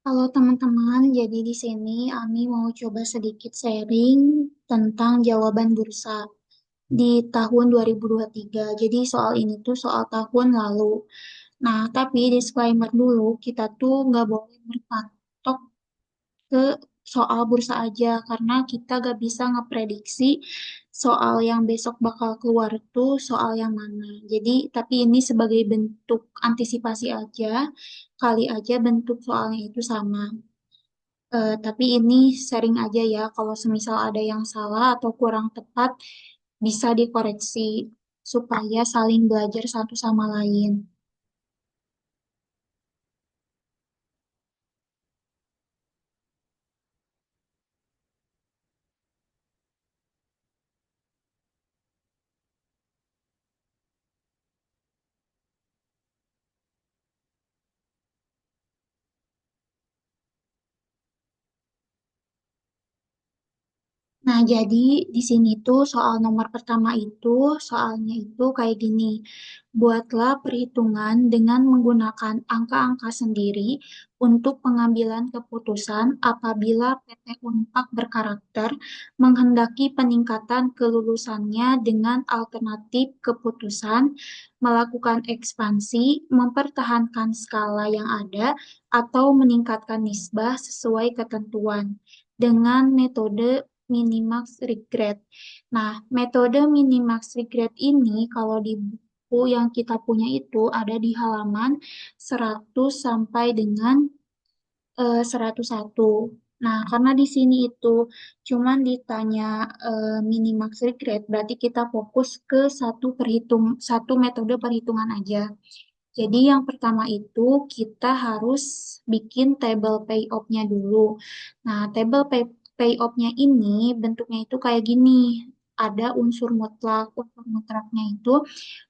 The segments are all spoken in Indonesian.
Halo teman-teman, jadi di sini Ami mau coba sedikit sharing tentang jawaban bursa di tahun 2023. Jadi soal ini tuh soal tahun lalu. Nah, tapi disclaimer dulu, kita tuh nggak boleh berpatok ke soal bursa aja, karena kita nggak bisa ngeprediksi soal yang besok bakal keluar tuh soal yang mana. Jadi, tapi ini sebagai bentuk antisipasi aja, kali aja bentuk soalnya itu sama. Tapi ini sharing aja ya, kalau semisal ada yang salah atau kurang tepat, bisa dikoreksi supaya saling belajar satu sama lain. Nah, jadi di sini tuh soal nomor pertama itu, soalnya itu kayak gini. Buatlah perhitungan dengan menggunakan angka-angka sendiri untuk pengambilan keputusan apabila PT Unpad berkarakter menghendaki peningkatan kelulusannya dengan alternatif keputusan, melakukan ekspansi, mempertahankan skala yang ada, atau meningkatkan nisbah sesuai ketentuan dengan metode minimax regret. Nah, metode minimax regret ini kalau di buku yang kita punya itu ada di halaman 100 sampai dengan 101. Nah, karena di sini itu cuman ditanya minimax regret, berarti kita fokus ke satu metode perhitungan aja. Jadi yang pertama itu kita harus bikin table payoff-nya dulu. Nah, payoff-nya ini bentuknya itu kayak gini. Ada unsur mutlak. Unsur mutlaknya itu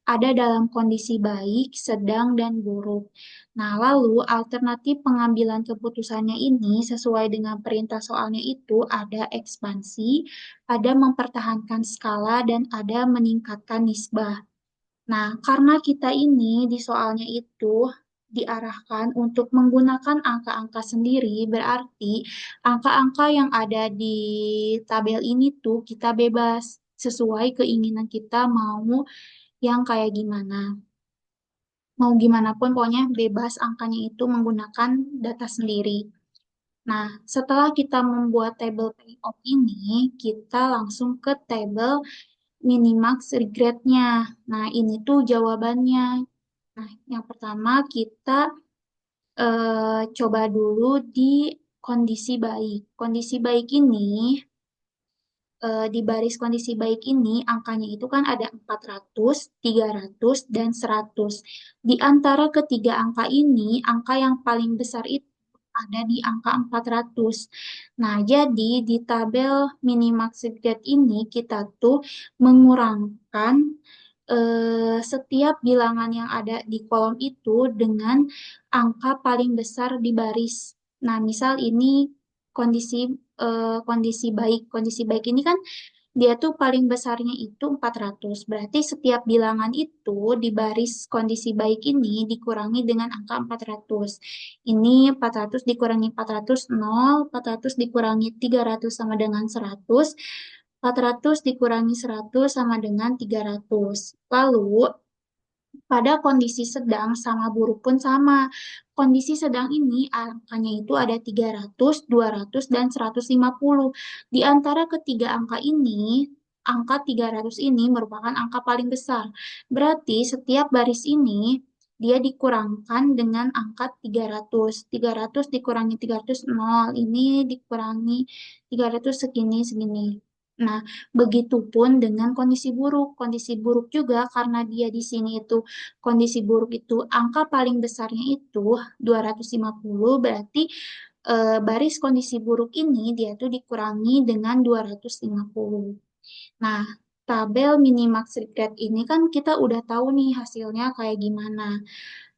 ada dalam kondisi baik, sedang, dan buruk. Nah, lalu alternatif pengambilan keputusannya ini sesuai dengan perintah soalnya itu ada ekspansi, ada mempertahankan skala, dan ada meningkatkan nisbah. Nah, karena kita ini di soalnya itu diarahkan untuk menggunakan angka-angka sendiri, berarti angka-angka yang ada di tabel ini tuh kita bebas sesuai keinginan kita mau yang kayak gimana. Mau gimana pun pokoknya bebas angkanya itu menggunakan data sendiri. Nah, setelah kita membuat table payoff ini, kita langsung ke table minimax regret-nya. Nah, ini tuh jawabannya. Nah, yang pertama kita coba dulu di kondisi baik. Kondisi baik ini, di baris kondisi baik ini, angkanya itu kan ada 400, 300, dan 100. Di antara ketiga angka ini, angka yang paling besar itu ada di angka 400. Nah, jadi di tabel minimax regret ini kita tuh mengurangkan setiap bilangan yang ada di kolom itu dengan angka paling besar di baris. Nah, misal ini kondisi kondisi baik. Kondisi baik ini kan dia tuh paling besarnya itu 400. Berarti setiap bilangan itu di baris kondisi baik ini dikurangi dengan angka 400. Ini 400 dikurangi 400, 0. 400 dikurangi 300 sama dengan 100. 400 dikurangi 100 sama dengan 300. Lalu pada kondisi sedang sama buruk pun sama. Kondisi sedang ini angkanya itu ada 300, 200, dan 150. Di antara ketiga angka ini, angka 300 ini merupakan angka paling besar. Berarti setiap baris ini dia dikurangkan dengan angka 300. 300 dikurangi 300, 0. Ini dikurangi 300 segini, segini. Nah, begitupun dengan kondisi buruk. Kondisi buruk juga karena dia di sini itu kondisi buruk itu angka paling besarnya itu 250, berarti baris kondisi buruk ini dia tuh dikurangi dengan 250. Nah, tabel minimax regret ini kan kita udah tahu nih hasilnya kayak gimana.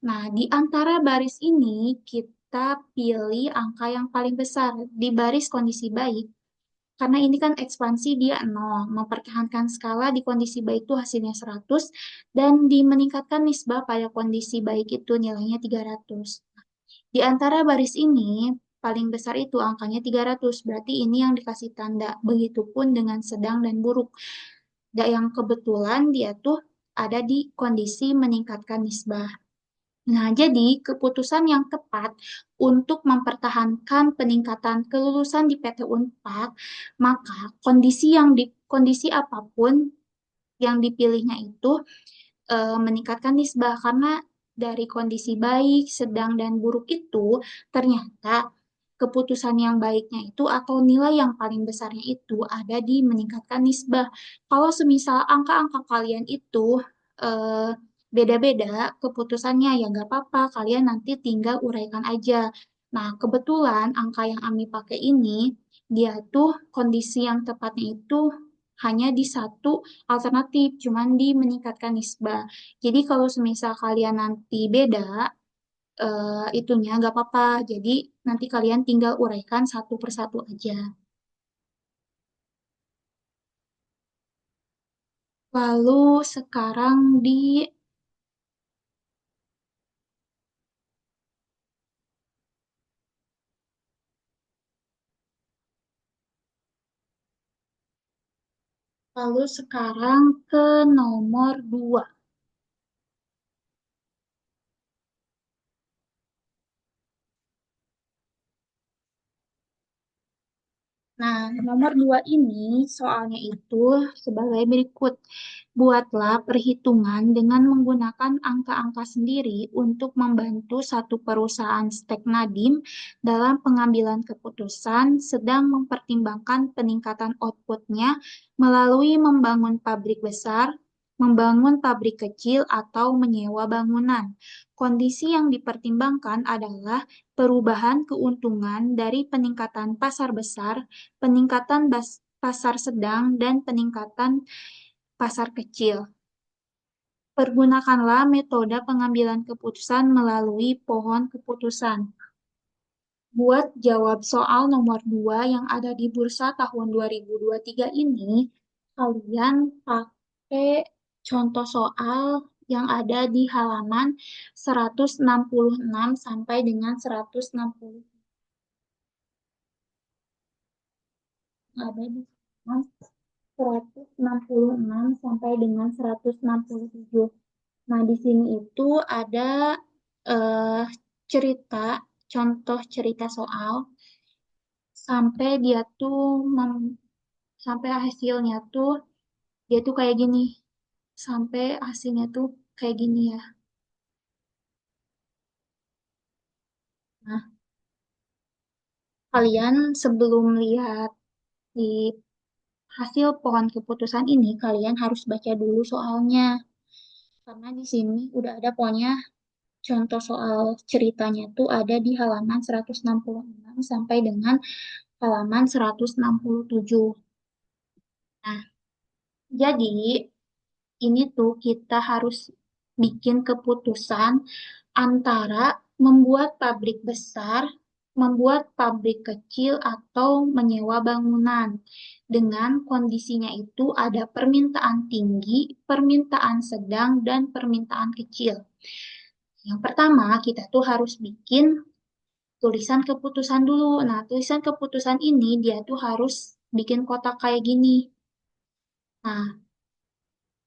Nah, di antara baris ini kita pilih angka yang paling besar di baris kondisi baik. Karena ini kan ekspansi dia 0, mempertahankan skala di kondisi baik itu hasilnya 100, dan di meningkatkan nisbah pada kondisi baik itu nilainya 300. Di antara baris ini, paling besar itu angkanya 300, berarti ini yang dikasih tanda. Begitupun dengan sedang dan buruk. Yang kebetulan dia tuh ada di kondisi meningkatkan nisbah. Nah, jadi keputusan yang tepat untuk mempertahankan peningkatan kelulusan di PT Unpad, maka kondisi apapun yang dipilihnya itu meningkatkan nisbah karena dari kondisi baik, sedang, dan buruk itu ternyata keputusan yang baiknya itu atau nilai yang paling besarnya itu ada di meningkatkan nisbah. Kalau semisal angka-angka kalian itu eh, beda-beda keputusannya ya nggak apa-apa, kalian nanti tinggal uraikan aja. Nah, kebetulan angka yang Ami pakai ini, dia tuh kondisi yang tepatnya itu hanya di satu alternatif, cuman di meningkatkan nisbah. Jadi kalau semisal kalian nanti beda itunya nggak apa-apa. Jadi nanti kalian tinggal uraikan satu persatu aja. Lalu sekarang di lalu sekarang ke nomor 2. Nah, nomor 2 ini soalnya itu sebagai berikut. Buatlah perhitungan dengan menggunakan angka-angka sendiri untuk membantu satu perusahaan stek Nadiem dalam pengambilan keputusan sedang mempertimbangkan peningkatan outputnya melalui membangun pabrik besar, membangun pabrik kecil, atau menyewa bangunan. Kondisi yang dipertimbangkan adalah perubahan keuntungan dari peningkatan pasar besar, peningkatan pasar sedang, dan peningkatan pasar kecil. Pergunakanlah metode pengambilan keputusan melalui pohon keputusan. Buat jawab soal nomor 2 yang ada di bursa tahun 2023 ini, kalian pakai contoh soal yang ada di halaman 166 sampai dengan 160. Ada di halaman 166 sampai dengan 167. Nah, di sini itu ada eh, cerita, contoh cerita soal sampai dia tuh sampai hasilnya tuh dia tuh kayak gini. Sampai hasilnya tuh kayak gini ya. Nah, kalian sebelum lihat di hasil pohon keputusan ini, kalian harus baca dulu soalnya. Karena di sini udah ada pokoknya contoh soal ceritanya tuh ada di halaman 166 sampai dengan halaman 167. Nah, jadi ini tuh kita harus bikin keputusan antara membuat pabrik besar, membuat pabrik kecil, atau menyewa bangunan. Dengan kondisinya itu ada permintaan tinggi, permintaan sedang, dan permintaan kecil. Yang pertama, kita tuh harus bikin tulisan keputusan dulu. Nah, tulisan keputusan ini dia tuh harus bikin kotak kayak gini. Nah,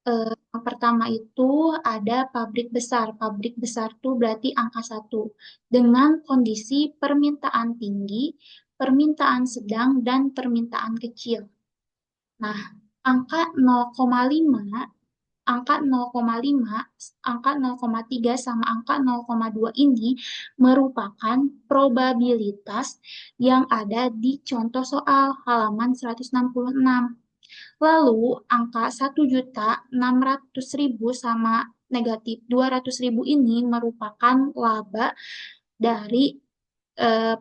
yang pertama itu ada pabrik besar. Pabrik besar itu berarti angka satu. Dengan kondisi permintaan tinggi, permintaan sedang, dan permintaan kecil. Nah, angka 0,5, angka 0,5, angka 0,3, sama angka 0,2 ini merupakan probabilitas yang ada di contoh soal halaman 166. Lalu angka 1.600.000 sama negatif 200.000 ini merupakan laba dari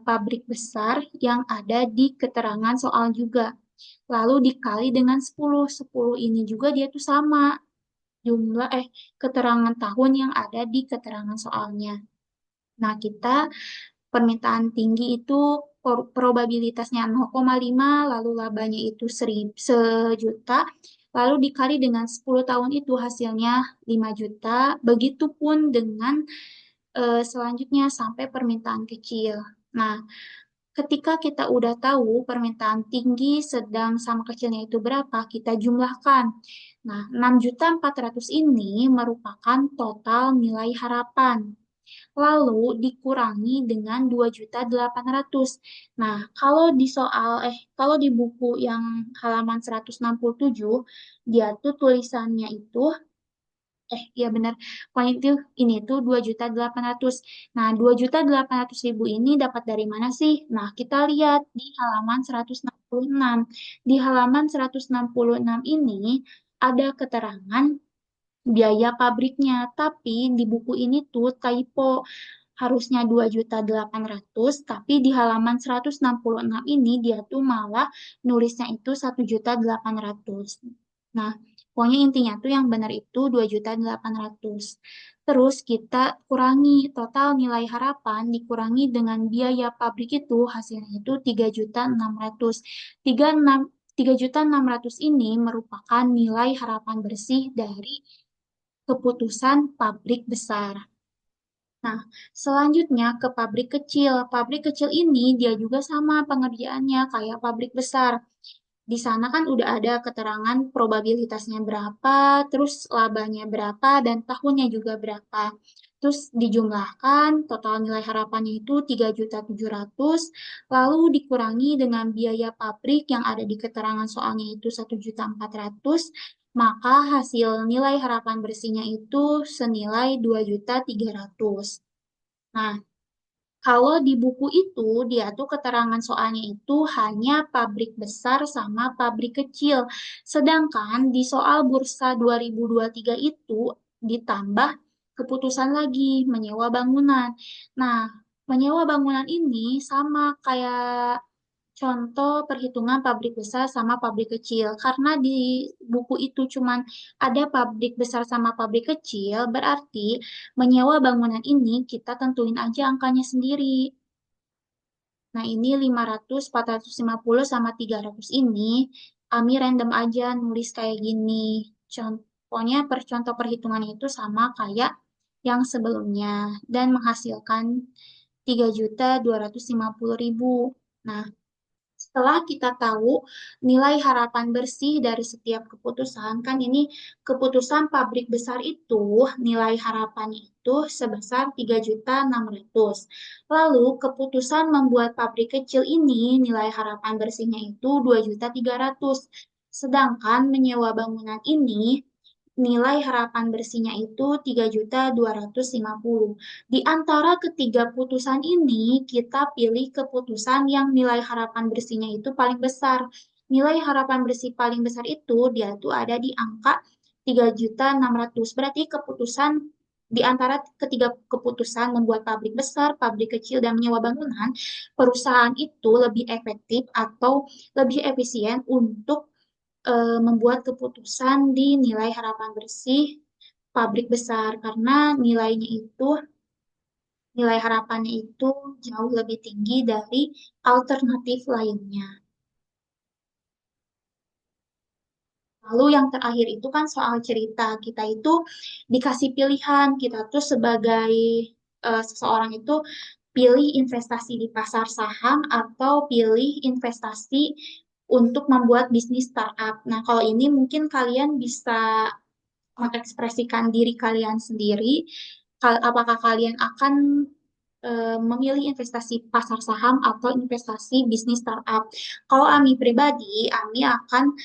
pabrik besar yang ada di keterangan soal juga. Lalu dikali dengan 10. 10 ini juga dia tuh sama jumlah keterangan tahun yang ada di keterangan soalnya. Nah, kita permintaan tinggi itu probabilitasnya 0,5, lalu labanya itu sejuta, lalu dikali dengan 10 tahun itu hasilnya 5 juta, begitupun dengan selanjutnya sampai permintaan kecil. Nah, Ketika kita udah tahu permintaan tinggi, sedang, sama kecilnya itu berapa, kita jumlahkan. Nah, 6.400.000 ini merupakan total nilai harapan. Lalu dikurangi dengan 2.800.000. Nah, kalau di buku yang halaman 167, dia tuh tulisannya itu ya benar. Pokoknya itu ini tuh 2.800.000. Nah, 2.800.000 ini dapat dari mana sih? Nah, kita lihat di halaman 166. Di halaman 166 ini ada keterangan biaya pabriknya, tapi di buku ini tuh typo. Harusnya 2.800.000, tapi di halaman 166 ini dia tuh malah nulisnya itu 1.800.000. Nah, pokoknya intinya tuh yang benar itu 2.800.000. Terus kita kurangi total nilai harapan dikurangi dengan biaya pabrik itu hasilnya itu 3.600.000. 3.600.000 ini merupakan nilai harapan bersih dari keputusan pabrik besar. Nah, selanjutnya ke pabrik kecil. Pabrik kecil ini dia juga sama pengerjaannya kayak pabrik besar. Di sana kan udah ada keterangan probabilitasnya berapa, terus labanya berapa, dan tahunnya juga berapa. Terus dijumlahkan, total nilai harapannya itu 3.700.000, lalu dikurangi dengan biaya pabrik yang ada di keterangan soalnya itu 1.400.000, maka hasil nilai harapan bersihnya itu senilai 2.300.000. Nah, kalau di buku itu, dia tuh keterangan soalnya itu hanya pabrik besar sama pabrik kecil. Sedangkan di soal Bursa 2023 itu ditambah keputusan lagi menyewa bangunan. Nah, menyewa bangunan ini sama kayak contoh perhitungan pabrik besar sama pabrik kecil. Karena di buku itu cuman ada pabrik besar sama pabrik kecil, berarti menyewa bangunan ini kita tentuin aja angkanya sendiri. Nah, ini 500, 450, sama 300 ini, Ami random aja nulis kayak gini. Contohnya, contoh perhitungannya itu sama kayak yang sebelumnya dan menghasilkan 3.250.000. Nah, setelah kita tahu nilai harapan bersih dari setiap keputusan, kan ini keputusan pabrik besar itu nilai harapannya itu sebesar 3.600.000. Lalu keputusan membuat pabrik kecil ini nilai harapan bersihnya itu 2.300.000. Sedangkan menyewa bangunan ini nilai harapan bersihnya itu 3.250.000. Di antara ketiga putusan ini, kita pilih keputusan yang nilai harapan bersihnya itu paling besar. Nilai harapan bersih paling besar itu dia tuh ada di angka 3.600. Berarti keputusan di antara ketiga keputusan membuat pabrik besar, pabrik kecil, dan menyewa bangunan, perusahaan itu lebih efektif atau lebih efisien untuk membuat keputusan di nilai harapan bersih pabrik besar karena nilai harapannya itu jauh lebih tinggi dari alternatif lainnya. Lalu yang terakhir itu kan soal cerita. Kita itu dikasih pilihan, kita tuh sebagai seseorang itu pilih investasi di pasar saham atau pilih investasi untuk membuat bisnis startup. Nah, kalau ini mungkin kalian bisa mengekspresikan diri kalian sendiri. Apakah kalian akan memilih investasi pasar saham atau investasi bisnis startup? Kalau Ami pribadi, Ami akan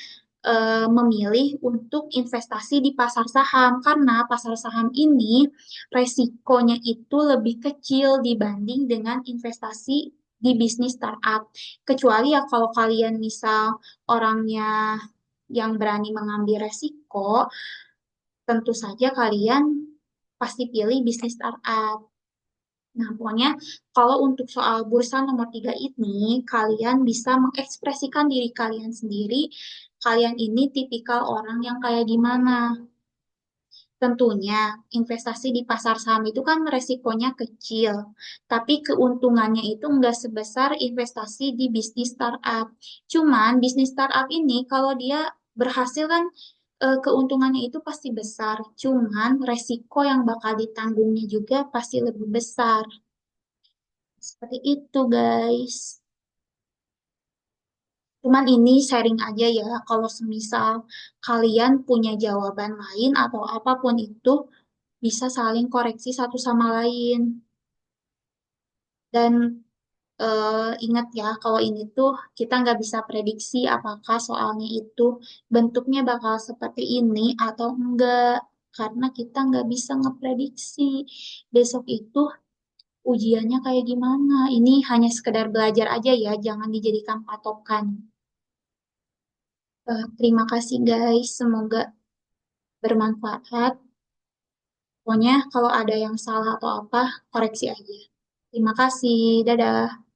memilih untuk investasi di pasar saham karena pasar saham ini resikonya itu lebih kecil dibanding dengan investasi di bisnis startup. Kecuali ya kalau kalian misal orangnya yang berani mengambil resiko, tentu saja kalian pasti pilih bisnis startup. Nah, pokoknya kalau untuk soal bursa nomor 3 ini, kalian bisa mengekspresikan diri kalian sendiri. Kalian ini tipikal orang yang kayak gimana? Tentunya, investasi di pasar saham itu kan resikonya kecil, tapi keuntungannya itu nggak sebesar investasi di bisnis startup. Cuman, bisnis startup ini kalau dia berhasil kan keuntungannya itu pasti besar, cuman resiko yang bakal ditanggungnya juga pasti lebih besar. Seperti itu, guys. Cuman ini sharing aja ya, kalau semisal kalian punya jawaban lain atau apapun itu, bisa saling koreksi satu sama lain. Dan ingat ya, kalau ini tuh kita nggak bisa prediksi apakah soalnya itu bentuknya bakal seperti ini atau enggak. Karena kita nggak bisa ngeprediksi besok itu ujiannya kayak gimana. Ini hanya sekedar belajar aja ya, jangan dijadikan patokan. Terima kasih guys, semoga bermanfaat. Pokoknya kalau ada yang salah atau apa, koreksi aja. Terima kasih, dadah.